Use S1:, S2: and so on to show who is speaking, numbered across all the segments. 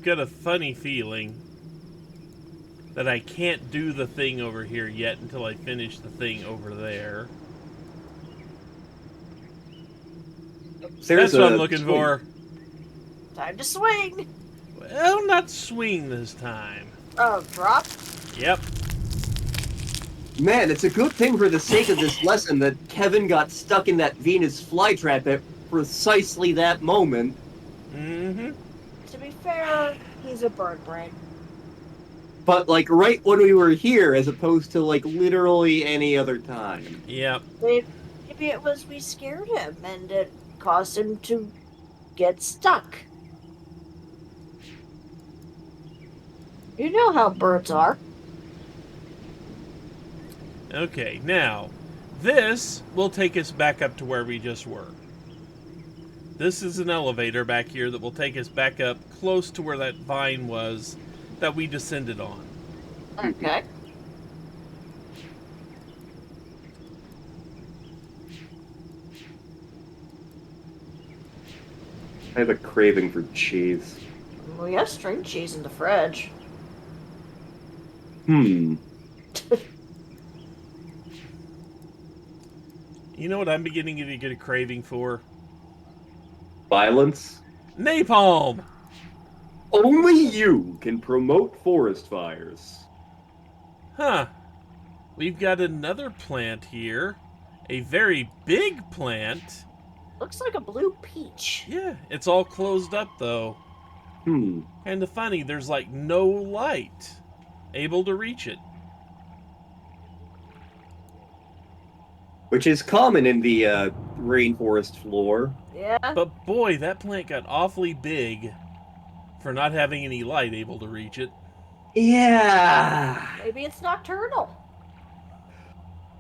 S1: I've got a funny feeling that I can't do the thing over here yet until I finish the thing over there. That's what I'm looking for.
S2: Time to swing.
S1: Well, not swing this time.
S2: Oh, drop?
S1: Yep.
S3: Man, it's a good thing for the sake of this lesson that Kevin got stuck in that Venus flytrap at precisely that moment.
S1: Mm-hmm.
S2: To be fair, he's a bird brain.
S3: But, like, right when we were here, as opposed to, like, literally any other time.
S1: Yep.
S2: Maybe it was we scared him and it caused him to get stuck. You know how birds are.
S1: Okay, now, this will take us back up to where we just were. This is an elevator back here that will take us back up close to where that vine was that we descended on.
S2: Okay.
S3: I have a craving for cheese.
S2: We have string cheese in the fridge.
S3: Hmm.
S1: You know what I'm beginning to get a craving for?
S3: Violence?
S1: Napalm!
S3: Only you can promote forest fires.
S1: Huh. We've got another plant here. A very big plant.
S2: Looks like a blue peach.
S1: Yeah, it's all closed up though.
S3: Hmm.
S1: Kinda funny, there's like no light able to reach it.
S3: Which is common in the rainforest floor.
S2: Yeah.
S1: But boy, that plant got awfully big for not having any light able to reach it.
S3: Yeah.
S2: Maybe it's nocturnal.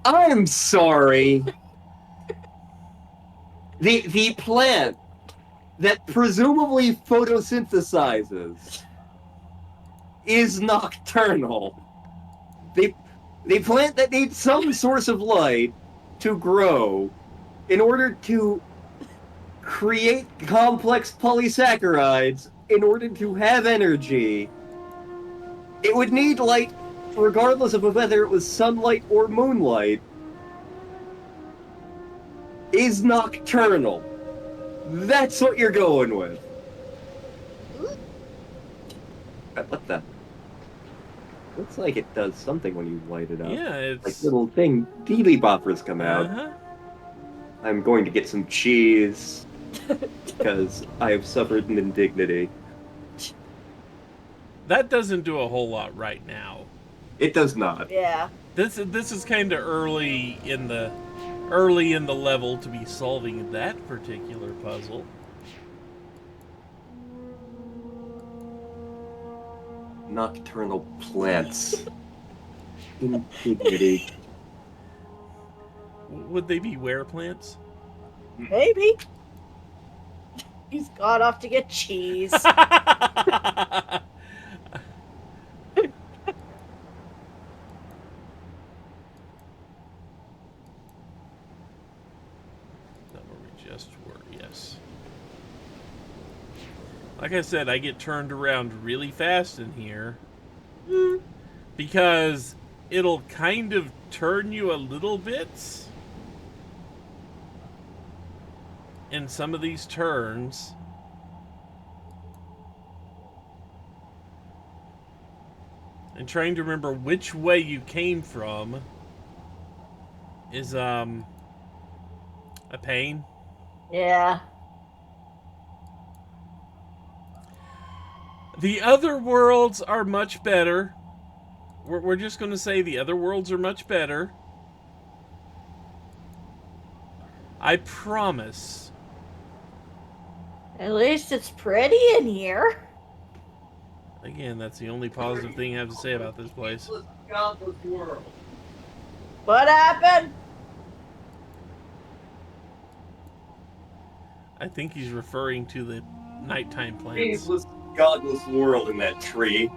S3: I'm sorry. The plant that presumably photosynthesizes is nocturnal. The plant that needs some source of light to grow in order to create complex polysaccharides in order to have energy. It would need light regardless of whether it was sunlight or moonlight. Is nocturnal. That's what you're going with. What the? Looks like it does something when you light it up.
S1: Yeah, it's...
S3: Like little thing, deely boppers come out.
S1: Uh-huh.
S3: I'm going to get some cheese because I have suffered an indignity.
S1: That doesn't do a whole lot right now.
S3: It does not.
S2: Yeah.
S1: This is kind of early in the level to be solving that particular puzzle.
S3: Nocturnal plants. Indignity.
S1: Would they be were plants?
S2: Maybe. He's gone off to get cheese.
S1: Yes. Like I said, I get turned around really fast in here. Because it'll kind of turn you a little bit in some of these turns. And trying to remember which way you came from is a pain.
S2: Yeah.
S1: The other worlds are much better. We're just going to say the other worlds are much better. I promise.
S2: At least it's pretty in here.
S1: Again, that's the only positive thing I have to say about this place.
S2: What happened?
S1: I think he's referring to the nighttime plants.
S3: Ageless, godless world in that tree.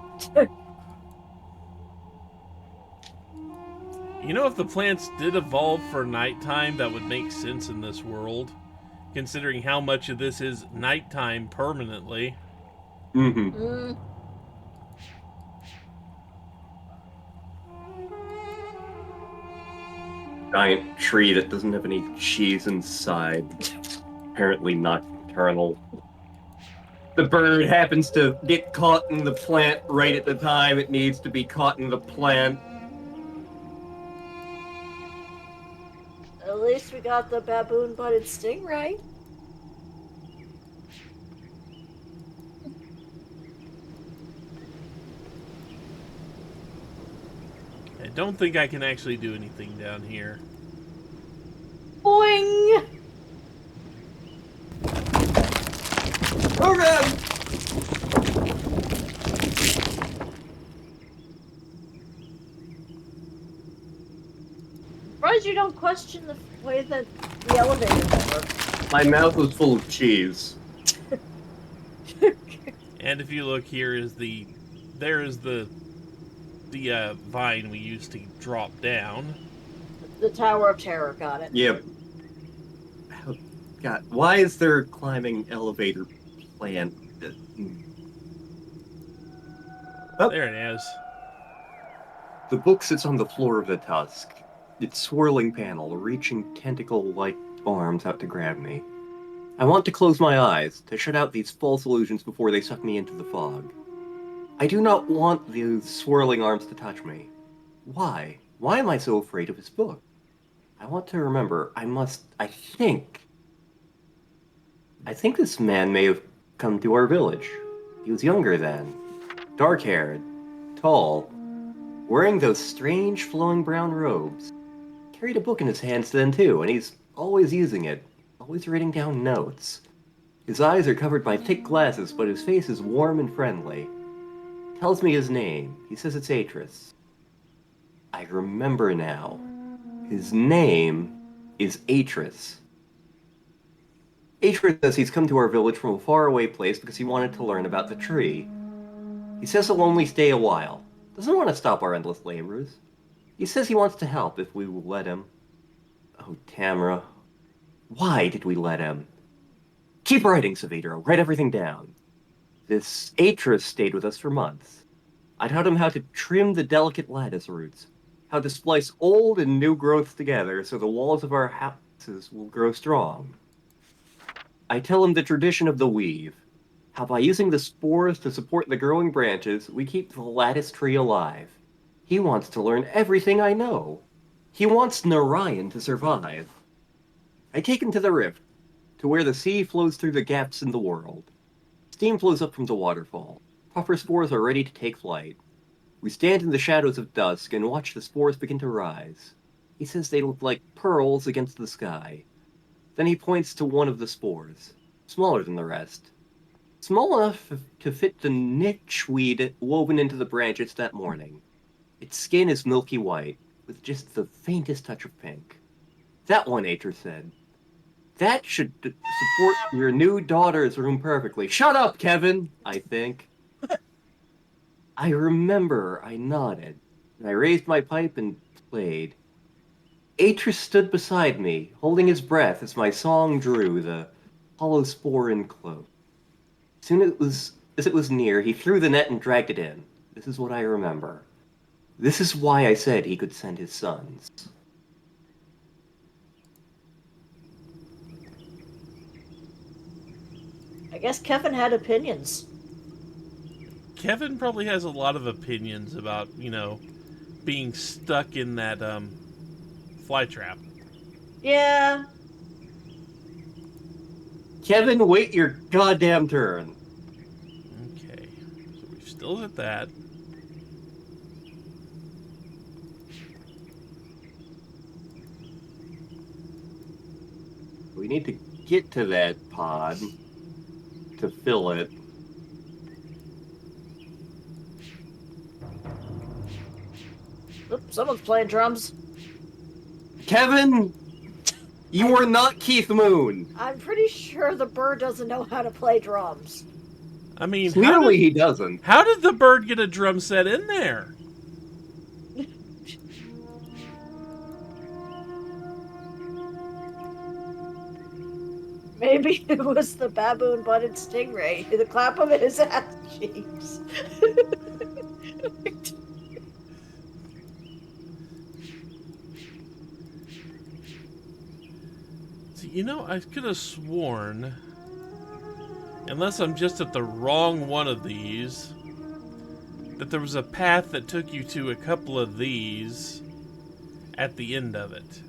S1: You know, if the plants did evolve for nighttime, that would make sense in this world. Considering how much of this is nighttime permanently.
S3: Mm-hmm.
S2: Mm.
S3: Giant tree that doesn't have any cheese inside. Apparently nocturnal. The bird happens to get caught in the plant right at the time it needs to be caught in the plant.
S2: At least we got the baboon-butted stingray.
S1: I don't think I can actually do anything down here.
S2: Boing!
S3: Oh god!
S2: Surprised you don't question the way that the elevator works.
S3: My mouth was full of cheese.
S1: And if you look, there is the vine we used to drop down.
S2: The Tower of Terror, got it.
S3: Yep. Oh, god, why is there a climbing elevator plant? Oh,
S1: There it is.
S3: the book sits on the floor of the tusk. Its swirling panel, reaching tentacle-like arms out to grab me. I want to close my eyes, to shut out these false illusions before they suck me into the fog. I do not want these swirling arms to touch me. Why? Why am I so afraid of his book? I want to remember. I think this man may have come to our village. He was younger then. Dark-haired. Tall. Wearing those strange flowing brown robes. Carried a book in his hands then too, and he's always using it. Always writing down notes. His eyes are covered by thick glasses, but his face is warm and friendly. Tells me his name. He says it's Atris. I remember now. His name is Atris. Atris says he's come to our village from a faraway place because he wanted to learn about the tree. He says he'll only stay a while. Doesn't want to stop our endless labors. He says he wants to help if we will let him. Oh, Tamara. Why did we let him? Keep writing, Savitro. Write everything down. This Atris stayed with us for months. I taught him how to trim the delicate lattice roots, how to splice old and new growths together so the walls of our houses will grow strong. I tell him the tradition of the weave, how by using the spores to support the growing branches, we keep the lattice tree alive. He wants to learn everything I know. He wants Narayan to survive. I take him to the rift, to where the sea flows through the gaps in the world. Steam flows up from the waterfall. Puffer spores are ready to take flight. We stand in the shadows of dusk and watch the spores begin to rise. He says they look like pearls against the sky. Then he points to one of the spores, smaller than the rest. Small enough to fit the niche weed woven into the branches that morning. Its skin is milky white, with just the faintest touch of pink. That one, Atris said. That should support your new daughter's room perfectly. Shut up, Kevin, I think. I remember I nodded, and I raised my pipe and played. Atris stood beside me, holding his breath as my song drew the hollow spore in close. Soon as it was near, he threw the net and dragged it in. This is what I remember. This is why I said he could send his sons.
S2: I guess Kevin had opinions.
S1: Kevin probably has a lot of opinions about, being stuck in that fly trap.
S2: Yeah.
S3: Kevin, wait your goddamn turn.
S1: Okay, so we've still hit that.
S3: We need to get to that pod to fill it.
S2: Oops, someone's playing drums.
S3: Kevin, you are not Keith Moon.
S2: I'm pretty sure the bird doesn't know how to play drums.
S1: I mean,
S3: Clearly he doesn't.
S1: How did the bird get a drum set in there?
S2: Maybe it was the baboon-butted stingray. The clap of his ass James.
S1: See, you know, I could have sworn, unless I'm just at the wrong one of these, that there was a path that took you to a couple of these at the end of it.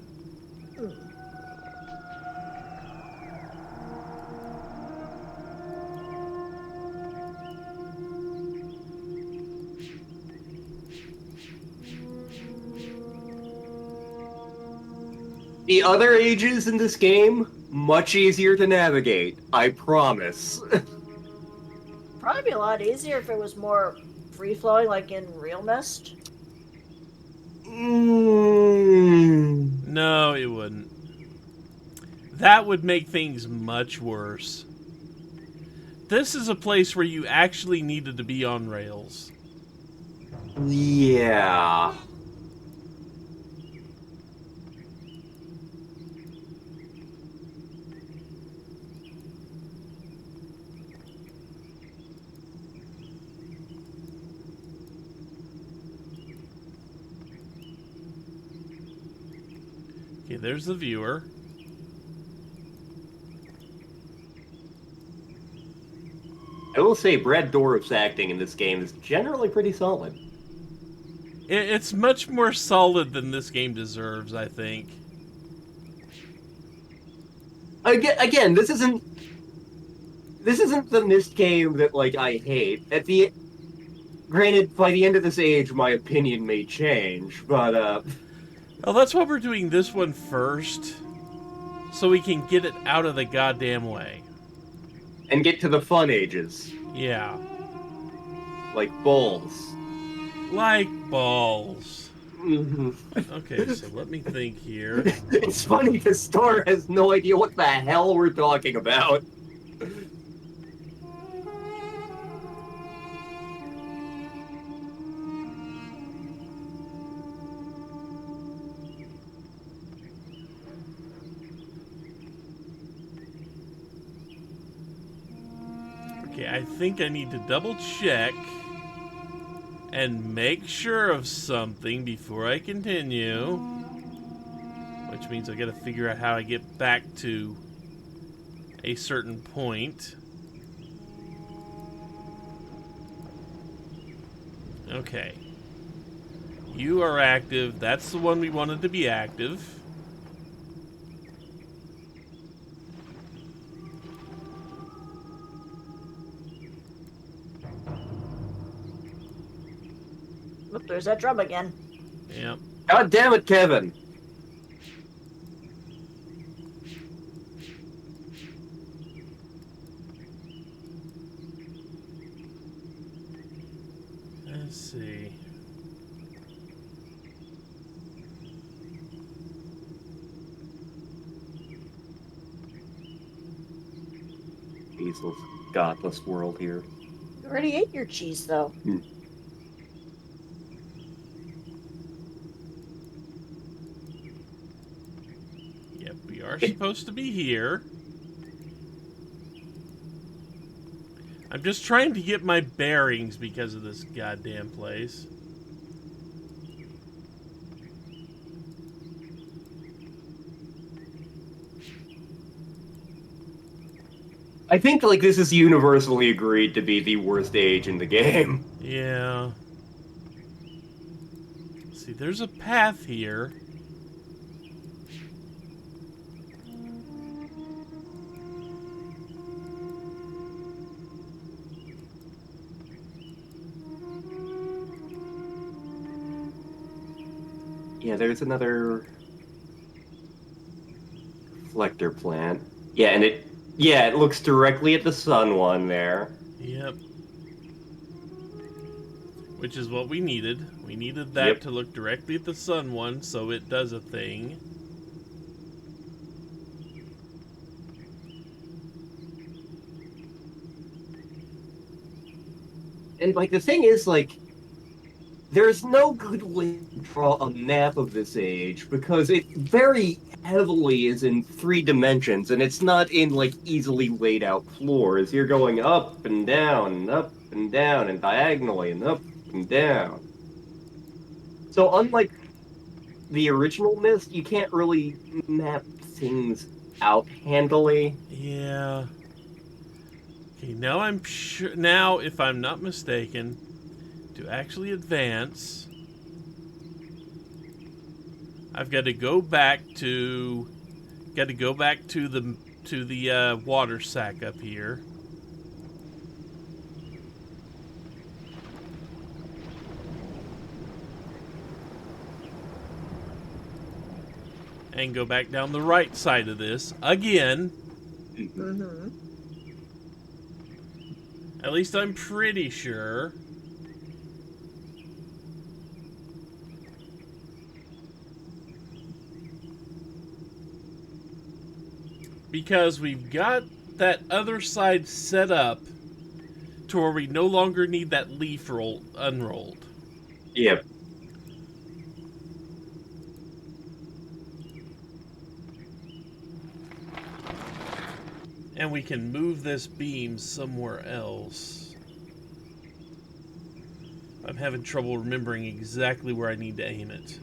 S3: The other ages in this game, much easier to navigate, I promise.
S2: Probably be a lot easier if it was more free-flowing, like in real Myst.
S1: No, it wouldn't. That would make things much worse. This is a place where you actually needed to be on rails.
S3: Yeah.
S1: Okay, there's the viewer.
S3: I will say Brad Dourif's acting in this game is generally pretty solid.
S1: It's much more solid than this game deserves, I think.
S3: Again, this isn't the Myst game that like I hate. Granted, by the end of this age, my opinion may change, but
S1: Oh, that's why we're doing this one first, so we can get it out of the goddamn way.
S3: and get to the fun ages,
S1: Yeah.
S3: like balls.
S1: Like balls.
S3: Mm-hmm.
S1: Okay, so let me think here.
S3: It's funny because Star has no idea what the hell we're talking about.
S1: Okay, I think I need to double check and make sure of something before I continue. Which means I gotta figure out how I get back to a certain point. Okay. You are active. That's the one we wanted to be active.
S2: Look, there's that drum again.
S1: Yep.
S3: God damn it, Kevin!
S1: Let's see.
S3: Diesel's godless world here.
S2: You already ate your cheese, though.
S1: Yep, we are supposed to be here. I'm just trying to get my bearings because of this goddamn place.
S3: I think like this is universally agreed to be the worst age in the game.
S1: Yeah. See, there's a path here.
S3: Yeah, there's another reflector plant. Yeah, and it looks directly at the sun one there.
S1: Yep. Which is what we needed. We needed that
S3: Yep.
S1: to look directly at the sun one so it does a thing.
S3: And like the thing is like there's no good way to draw a map of this age because it very heavily is in 3 dimensions and it's not in like easily laid out floors. You're going up and down, up and down and diagonally and up and down. So unlike the original Myst, you can't really map things out handily.
S1: Yeah. Okay, now I'm sure. Now, if I'm not mistaken, to actually advance, I've got to go back to. Got to go back to the water sack up here. And go back down the right side of this again.
S2: Mm-hmm.
S1: At least I'm pretty sure. Because we've got that other side set up to where we no longer need that leaf unrolled.
S3: Yep.
S1: And we can move this beam somewhere else. I'm having trouble remembering exactly where I need to aim it.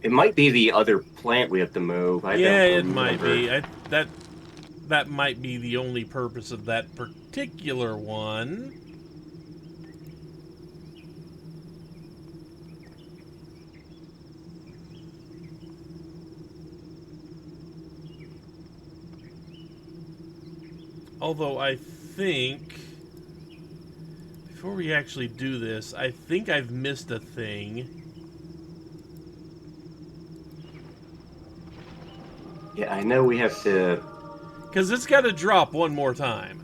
S3: It might be the other plant we have to move. I
S1: Yeah,
S3: don't
S1: it
S3: remember.
S1: might be. That might be the only purpose of that particular one. Although I think, before we actually do this, I think I've missed a thing.
S3: Yeah, I know we have to.
S1: Because it's got to drop one more time.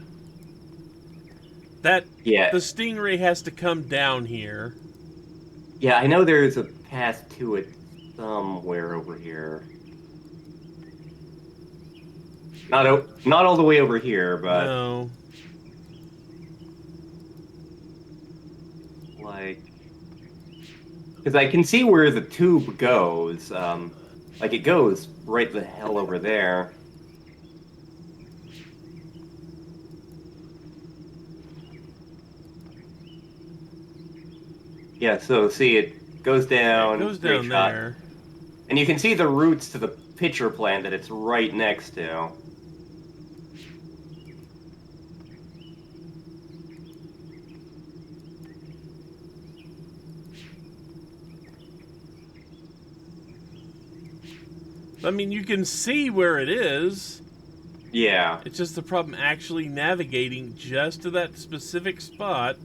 S1: The
S3: Yeah,
S1: stingray has to come down here.
S3: yeah, I know there's a path to it somewhere over here. Not all the way over here, but
S1: No.
S3: like, because I can see where the tube goes. Like it goes right the hell over there. Yeah, so see, it goes
S1: It
S3: down,
S1: goes
S3: straight
S1: down
S3: shot,
S1: there.
S3: and you can see the roots to the pitcher plant that it's right next to.
S1: I mean, you can see where it is.
S3: Yeah.
S1: It's just the problem actually navigating just to that specific spot.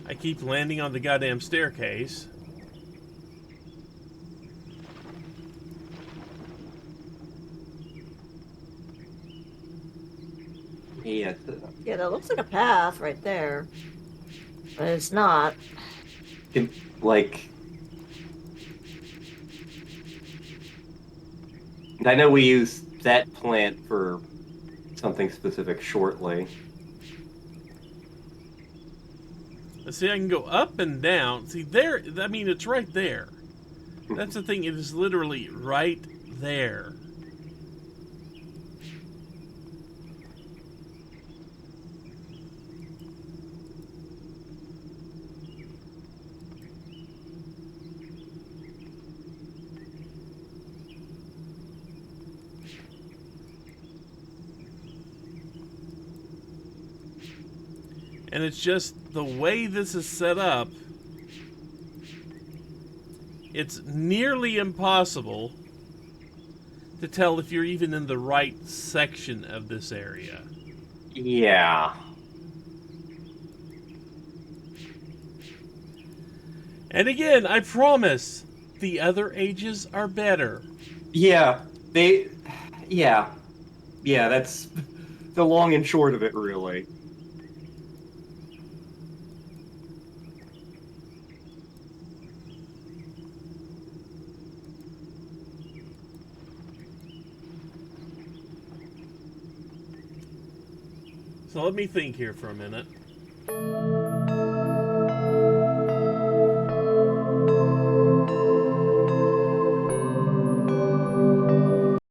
S1: I keep landing on the goddamn staircase.
S3: Yeah.
S2: Yeah, that looks like a path right there. But it's not.
S3: Like, I know we use that plant for something specific shortly.
S1: Let's see, I can go up and down. See, there, I mean, it's right there. That's the thing, it is literally right there. And it's just the way this is set up, it's nearly impossible to tell if you're even in the right section of this area.
S3: Yeah.
S1: And again, I promise, the other ages are better.
S3: Yeah. Yeah. Yeah, that's the long and short of it, really.
S1: So let me think here for a minute.